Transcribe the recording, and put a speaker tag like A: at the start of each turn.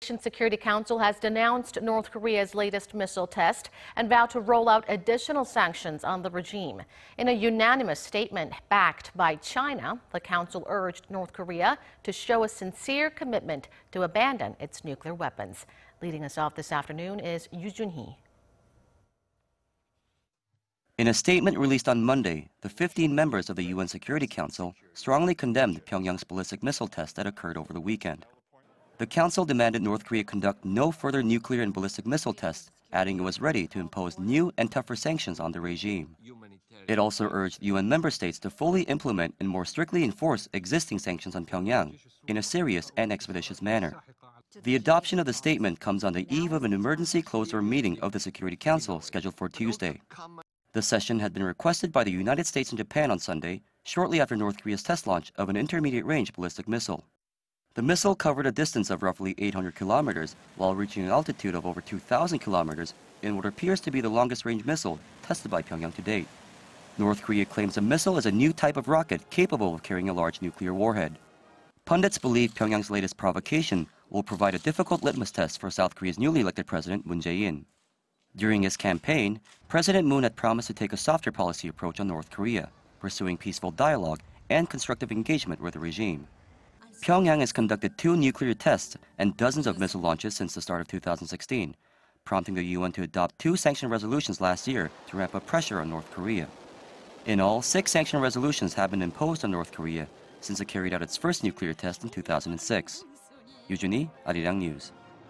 A: Nations Security Council has denounced North Korea's latest missile test and vowed to roll out additional sanctions on the regime. In a unanimous statement backed by China, the council urged North Korea to show a sincere commitment to abandon its nuclear weapons. Leading us off this afternoon is Yu Joonhee.
B: In a statement released on Monday, the 15 members of the UN Security Council strongly condemned Pyongyang's ballistic missile test that occurred over the weekend. The Council demanded North Korea conduct no further nuclear and ballistic missile tests, adding it was ready to impose new and tougher sanctions on the regime. It also urged UN member states to fully implement and more strictly enforce existing sanctions on Pyongyang in a serious and expeditious manner. The adoption of the statement comes on the eve of an emergency closed-door meeting of the Security Council scheduled for Tuesday. The session had been requested by the United States and Japan on Sunday, shortly after North Korea's test launch of an intermediate-range ballistic missile. The missile covered a distance of roughly 800 kilometers while reaching an altitude of over 2,000 kilometers in what appears to be the longest-range missile tested by Pyongyang to date. North Korea claims the missile is a new type of rocket capable of carrying a large nuclear warhead. Pundits believe Pyongyang's latest provocation will provide a difficult litmus test for South Korea's newly elected president, Moon Jae-in. During his campaign, President Moon had promised to take a softer policy approach on North Korea, pursuing peaceful dialogue and constructive engagement with the regime. Pyongyang has conducted 2 nuclear tests and dozens of missile launches since the start of 2016, prompting the UN to adopt 2 sanction resolutions last year to ramp up pressure on North Korea. In all, 6 sanction resolutions have been imposed on North Korea since it carried out its first nuclear test in 2006. Yu Joonhee, Arirang News.